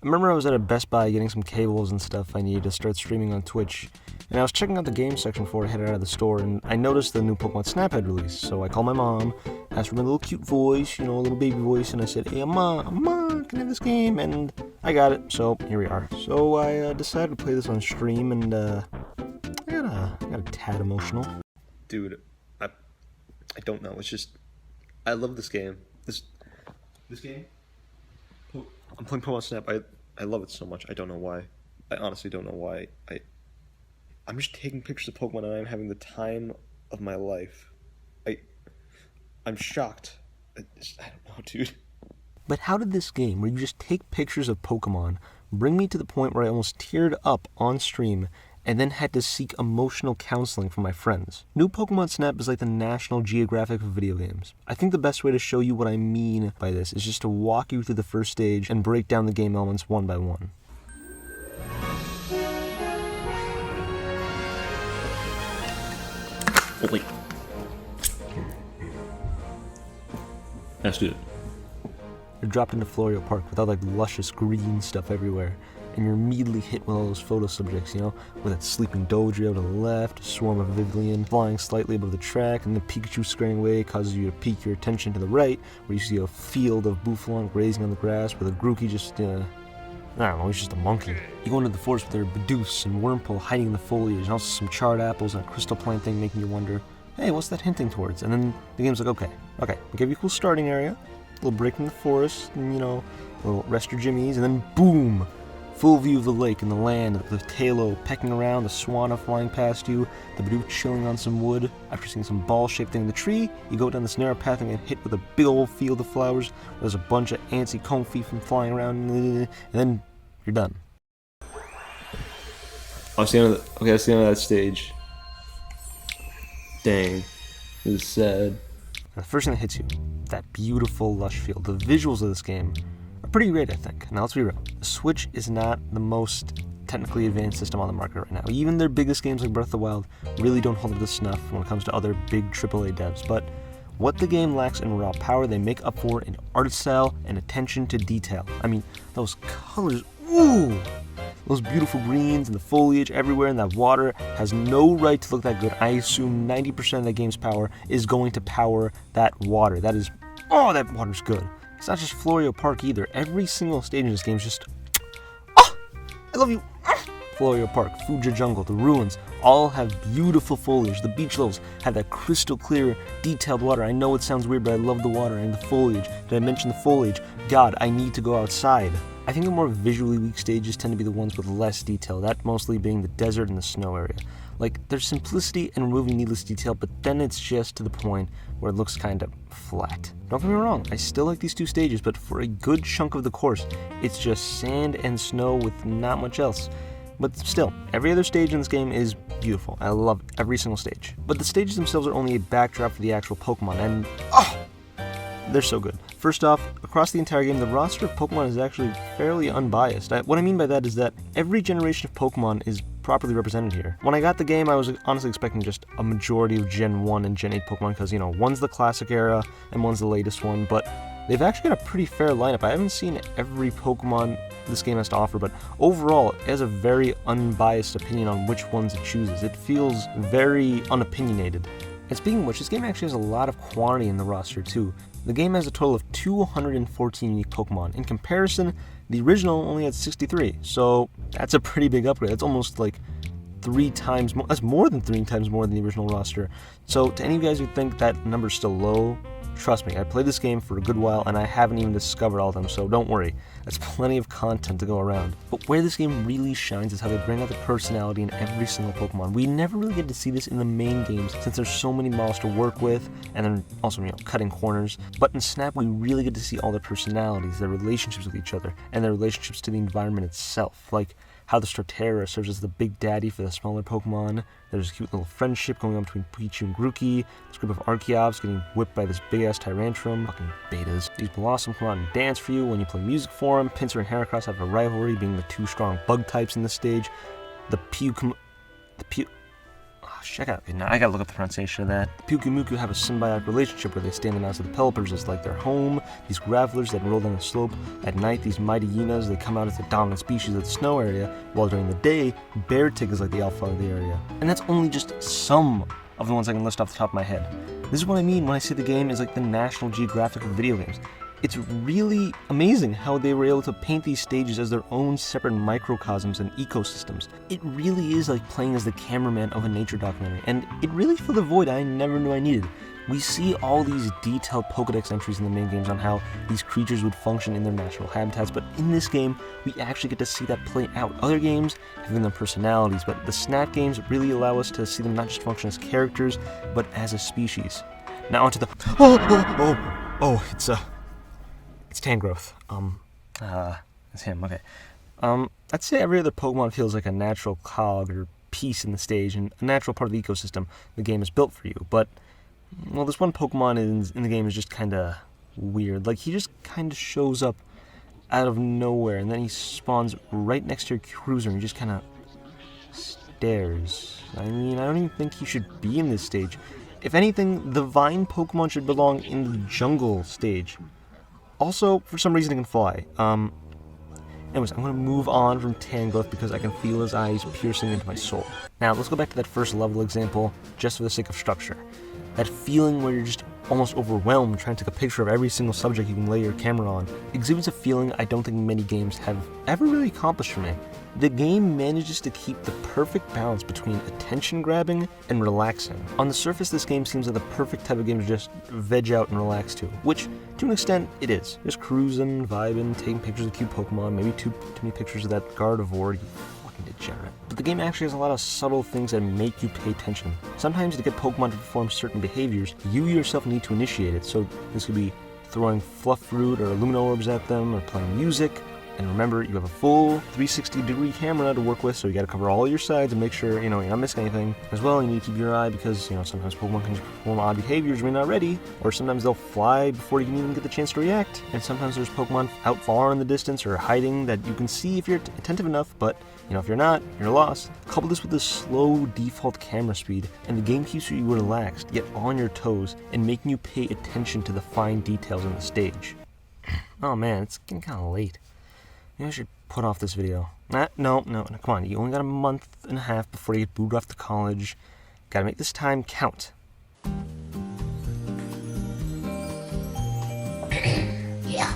I remember I was at a Best Buy getting some cables and stuff I needed to start streaming on Twitch, and I was checking out the game section before I headed out of the store, and I noticed the new Pokemon Snap had released, so I called my mom, asked for my little cute voice, a little baby voice, and I said, "Hey, Amma, can I have this game?" And I got it, so here we are. So I decided to play this on stream, and I got a tad emotional. Dude, I don't know, it's just, I love this game. This game? I'm playing Pokemon Snap. I love it so much. I don't know why. I honestly don't know why. I'm just taking pictures of Pokemon and I'm having the time of my life. I'm shocked. I don't know, dude. But how did this game, where you just take pictures of Pokemon, bring me to the point where I almost teared up on stream and then had to seek emotional counseling from my friends? New Pokemon Snap is like the National Geographic of video games. I think the best way to show you what I mean by this is just to walk you through the first stage and break down the game elements one by one. Oh, wait. Let's do it. You're dropped into Florio Park with all like luscious green stuff everywhere, and you're immediately hit with all those photo subjects, with that sleeping Dodrio to the left, a swarm of Vivillon flying slightly above the track, and the Pikachu scurrying away causes you to peek your attention to the right, where you see a field of Buffaline grazing on the grass, with a Grookey just, I don't know, he's just a monkey. You go into the forest with their Bidoof and Wurmple hiding in the foliage, and also some charred apples and a crystal plant thing making you wonder, hey, what's that hinting towards? And then the game's like, okay, we'll give you a cool starting area, a little break from the forest, and, a little rest your jimmies, and then boom! Full view of the lake and the land, the Tailo pecking around, the Swanna flying past you, the Bidoof chilling on some wood. After seeing some ball-shaped thing in the tree, you go down this narrow path and get hit with a big old field of flowers. There's a bunch of antsy Comfey from flying around, and then you're done. That's the end of that stage. Dang. This is sad. And the first thing that hits you, that beautiful lush field. The visuals of this game are pretty great, I think. Now let's be real. The Switch is not the most technically advanced system on the market right now. Even their biggest games like Breath of the Wild really don't hold up to snuff when it comes to other big AAA devs, but what the game lacks in raw power, they make up for in art style and attention to detail. I mean, those colors, ooh! Those beautiful greens and the foliage everywhere, and that water has no right to look that good. I assume 90% of the game's power is going to power that water. That water's good. It's not just Florio Park either. Every single stage in this game is just, I love you. Florio Park, Fuja Jungle, the ruins, all have beautiful foliage. The beach levels have that crystal clear, detailed water. I know it sounds weird, but I love the water and the foliage. Did I mention the foliage? God, I need to go outside. I think the more visually weak stages tend to be the ones with less detail, that mostly being the desert and the snow area. Like, there's simplicity in removing needless detail, but then it's just to the point where it looks kind of flat. Don't get me wrong, I still like these two stages, but for a good chunk of the course, it's just sand and snow with not much else. But still, every other stage in this game is beautiful. I love every single stage. But the stages themselves are only a backdrop for the actual Pokemon, and they're so good. First off, across the entire game, the roster of Pokemon is actually fairly unbiased. What I mean by that is that every generation of Pokemon is properly represented here. When I got the game, I was honestly expecting just a majority of Gen 1 and Gen 8 Pokemon because, one's the classic era and one's the latest one, but they've actually got a pretty fair lineup. I haven't seen every Pokemon this game has to offer, but overall, it has a very unbiased opinion on which ones it chooses. It feels very unopinionated. And speaking of which, this game actually has a lot of quantity in the roster too. The game has a total of 214 unique Pokemon. In comparison, the original only had 63, so that's a pretty big upgrade. That's almost like 3 times more. That's more than 3 times more than the original roster. So to any of you guys who think that number's still low, trust me, I played this game for a good while and I haven't even discovered all of them, so don't worry. That's plenty of content to go around. But where this game really shines is how they bring out the personality in every single Pokemon. We never really get to see this in the main games since there's so many models to work with and then also, cutting corners. But in Snap, we really get to see all their personalities, their relationships with each other, and their relationships to the environment itself. Like how the Startera serves as the big daddy for the smaller Pokemon. There's a cute little friendship going on between Pichu and Grookey. This group of Archeops getting whipped by this big-ass Tyrantrum. Fucking betas. These Blossom come out and dance for you when you play music for them. Pinsir and Heracross have a rivalry, being the 2 strong bug types in this stage. The check out. Now I gotta look up the pronunciation of that. The Pukumuku have a symbiotic relationship where they stand the mouths of the Pelipers as like their home. These gravelers that roll down the slope. At night, these mighty hyenas, they come out as the dominant species of the snow area, while during the day, Beartic is like the alpha of the area. And that's only just some of the ones I can list off the top of my head. This is what I mean when I say the game is like the National Geographic of video games. It's really amazing how they were able to paint these stages as their own separate microcosms and ecosystems. It really is like playing as the cameraman of a nature documentary, and it really filled a void I never knew I needed. We see all these detailed Pokédex entries in the main games on how these creatures would function in their natural habitats, but in this game, we actually get to see that play out. Other games have given them personalities, but the Snap games really allow us to see them not just function as characters, but as a species. Now onto the... It's Tangrowth. It's him, okay. I'd say every other Pokemon feels like a natural cog or piece in the stage and a natural part of the ecosystem the game is built for you, but, well, this one Pokemon in the game is just kinda weird. Like, he just kinda shows up out of nowhere, and then he spawns right next to your cruiser, and he just kinda stares. I mean, I don't even think he should be in this stage. If anything, the Vine Pokemon should belong in the Jungle stage. Also, for some reason, it can fly. Anyways, I'm going to move on from Tangrowth because I can feel his eyes piercing into my soul. Now, let's go back to that first level example, just for the sake of structure. That feeling where you're just almost overwhelmed trying to take a picture of every single subject you can lay your camera on exhibits a feeling I don't think many games have ever really accomplished for me. The game manages to keep the perfect balance between attention grabbing and relaxing. On the surface, this game seems like the perfect type of game to just veg out and relax to, which, to an extent, it is. Just cruising, vibing, taking pictures of cute Pokemon, maybe too many pictures of that Gardevoir, you fucking degenerate. But the game actually has a lot of subtle things that make you pay attention. Sometimes to get Pokemon to perform certain behaviors, you yourself need to initiate it, so this could be throwing fluff fruit or Lumino orbs at them, or playing music. And remember, you have a full 360-degree camera to work with, so you gotta cover all your sides and make sure, you're not missing anything. As well, you need to keep your eye because, sometimes Pokemon can perform odd behaviors when you're not ready, or sometimes they'll fly before you can even get the chance to react. And sometimes there's Pokemon out far in the distance or hiding that you can see if you're attentive enough, but, if you're not, you're lost. Couple this with the slow default camera speed, and the game keeps you relaxed, yet on your toes, and making you pay attention to the fine details on the stage. Oh man, it's getting kinda late. Maybe I should put off this video. No, come on. You only got a month and a half before you get booted off to college. Gotta make this time count. Yeah.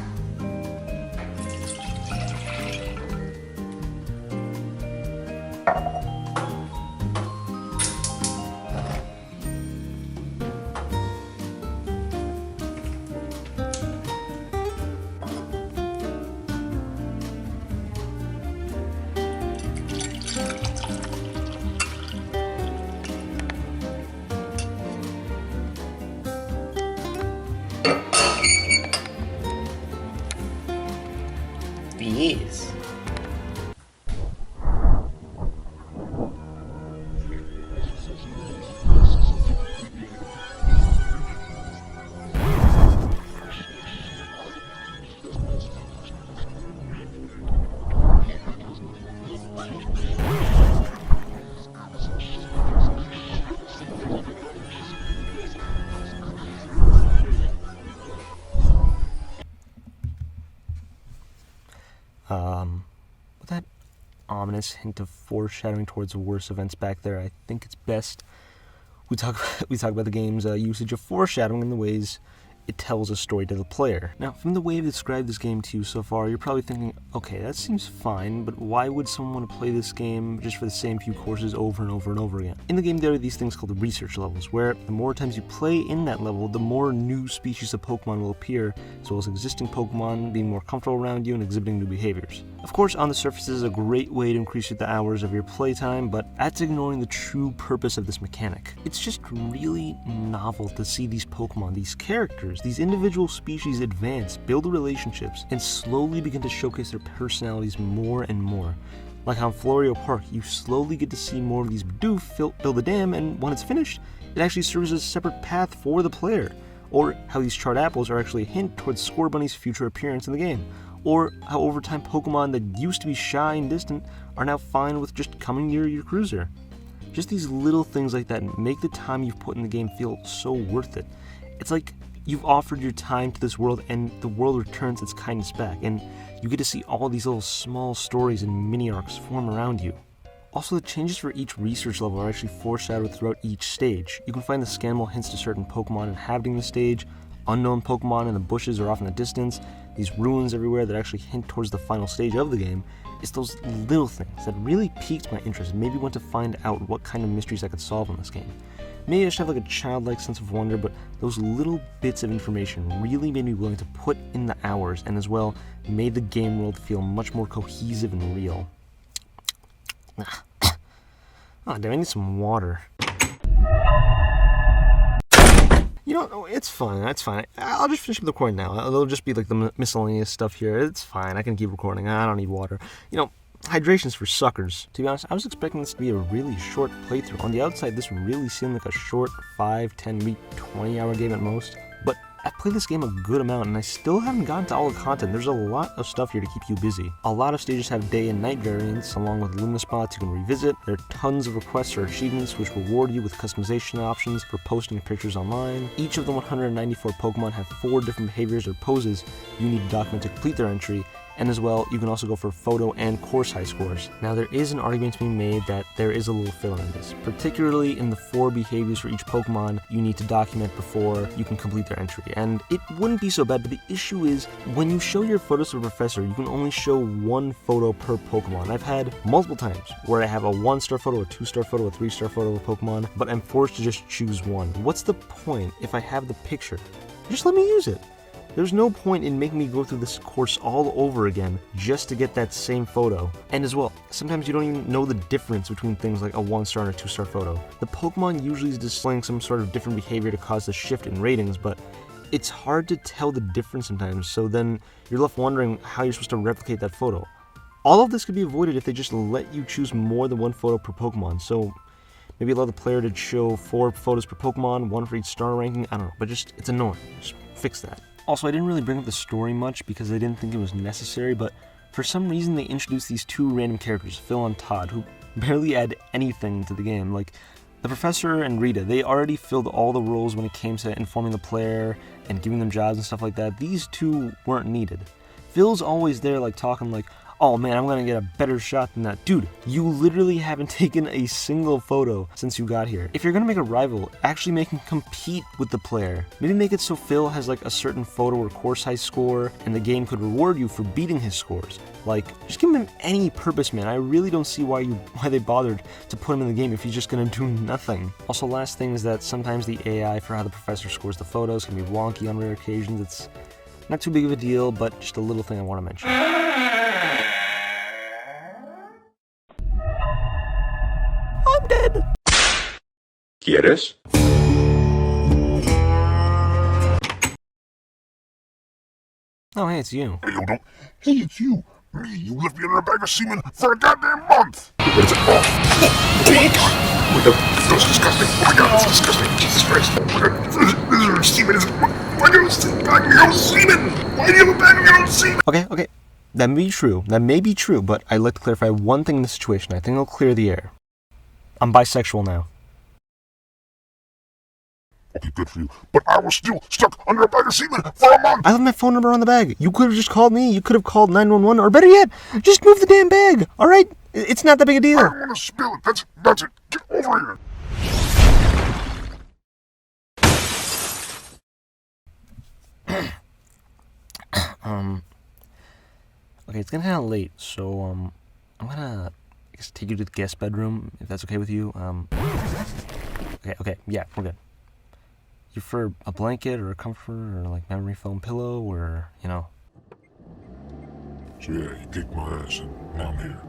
Yes. With that ominous hint of foreshadowing towards worse events back there, I think it's best we talk about the game's usage of foreshadowing and the ways it tells a story to the player. Now, from the way I've described this game to you so far, you're probably thinking, okay, that seems fine, but why would someone want to play this game just for the same few courses over and over and over again? In the game, there are these things called research levels, where the more times you play in that level, the more new species of Pokemon will appear, as well as existing Pokemon being more comfortable around you and exhibiting new behaviors. Of course, on the surface, this is a great way to increase the hours of your playtime, but that's ignoring the true purpose of this mechanic. It's just really novel to see these Pokemon, these characters, these individual species advance, build relationships, and slowly begin to showcase their personalities more and more. Like how in Florio Park, you slowly get to see more of these Bidoof build a dam, and when it's finished, it actually serves as a separate path for the player. Or how these charred apples are actually a hint towards Scorbunny's future appearance in the game. Or how over time Pokemon that used to be shy and distant are now fine with just coming near your cruiser. Just these little things like that make the time you've put in the game feel so worth it. It's like you've offered your time to this world and the world returns its kindness back, and you get to see all these little small stories and mini arcs form around you. Also, the changes for each research level are actually foreshadowed throughout each stage. You can find the scannable hints to certain Pokemon inhabiting the stage, unknown Pokemon in the bushes or off in the distance, these ruins everywhere that actually hint towards the final stage of the game. It's those little things that really piqued my interest and made me want to find out what kind of mysteries I could solve in this game. Maybe I should have like a childlike sense of wonder, but those little bits of information really made me willing to put in the hours, and as well made the game world feel much more cohesive and real. Oh damn, I need some water. You know, it's fine, that's fine. I'll just finish up the recording now. It'll just be like the miscellaneous stuff here. It's fine, I can keep recording. I don't need water. You know, hydration's for suckers. To be honest, I was expecting this to be a really short playthrough. On the outside, this really seemed like a short 5, 10, maybe 20-hour game at most. But I've played this game a good amount, and I still haven't gotten to all the content. There's a lot of stuff here to keep you busy. A lot of stages have day and night variants, along with Luna spots you can revisit. There are tons of requests or achievements which reward you with customization options for posting pictures online. Each of the 194 Pokemon have 4 different behaviors or poses you need to document to complete their entry. And as well, you can also go for photo and course high scores. Now, there is an argument to be made that there is a little filler in this, particularly in the 4 behaviors for each Pokemon you need to document before you can complete their entry. And it wouldn't be so bad, but the issue is, when you show your photos to a professor, you can only show 1 photo per Pokemon. I've had multiple times where I have a 1-star photo, a 2-star photo, a 3-star photo of a Pokemon, but I'm forced to just choose one. What's the point if I have the picture? Just let me use it. There's no point in making me go through this course all over again just to get that same photo. And as well, sometimes you don't even know the difference between things like a 1-star and a 2-star photo. The Pokemon usually is displaying some sort of different behavior to cause the shift in ratings, but it's hard to tell the difference sometimes, so then you're left wondering how you're supposed to replicate that photo. All of this could be avoided if they just let you choose more than 1 photo per Pokemon, so maybe allow the player to show 4 photos per Pokemon, 1 for each star ranking, I don't know, but just, it's annoying. Just fix that. Also, I didn't really bring up the story much because I didn't think it was necessary, but for some reason they introduced these 2 random characters, Phil and Todd, who barely add anything to the game. Like, the Professor and Rita, they already filled all the roles when it came to informing the player and giving them jobs and stuff like that. These 2 weren't needed. Phil's always there, like, talking like, oh man, I'm gonna get a better shot than that. Dude, you literally haven't taken a single photo since you got here. If you're gonna make a rival, actually make him compete with the player. Maybe make it so Phil has like a certain photo or course high score, and the game could reward you for beating his scores. Like, just give him any purpose, man. I really don't see why they bothered to put him in the game if he's just gonna do nothing. Also, last thing is that sometimes the AI for how the professor scores the photos can be wonky on rare occasions. It's not too big of a deal, but just a little thing I want to mention. I'm dead! ¿Quieres? Oh, hey, it's you. Hey, don't. Hey, it's you. Me, you left me under a bag of semen for a goddamn month! What is it? Oh my god! Oh my god, that's disgusting! Oh my god, that's disgusting! Jesus Christ! Oh my god, this is semen! Why do you have a bag of your own semen? Why do you have a bag of your own semen? Okay. That may be true, but I'd like to clarify one thing in this situation. I think it'll clear the air. I'm bisexual now. Okay, good for you. But I was still stuck under a bag of semen for a month! I left my phone number on the bag. You could have just called me. You could have called 911, or better yet, just move the damn bag. All right? It's not that big a deal. I don't want to spill it. That's it. Get over here. Okay, it's getting kind of late, so I'm gonna take you to the guest bedroom if that's okay with you. Okay, yeah, we're good. You prefer a blanket or a comforter or like memory foam pillow or, you know? So yeah, you kicked my ass and now I'm here.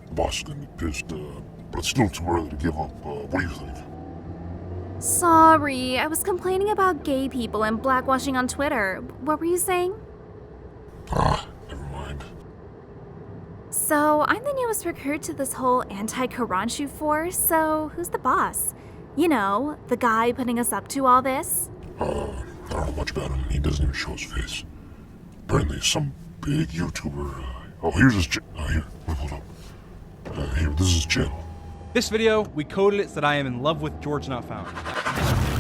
The boss is gonna be pissed, but it's still too early to give up. What do you think? Sorry, I was complaining about gay people and blackwashing on Twitter. What were you saying? Never mind. So, I'm the newest recruit to this whole anti-Karanshu force, so who's the boss? You know, the guy putting us up to all this? I don't know much about him. He doesn't even show his face. Apparently some big YouTuber. Here's his here, hold up. Here, this is his channel. This video, we coded it so that I am in love with George Not Found.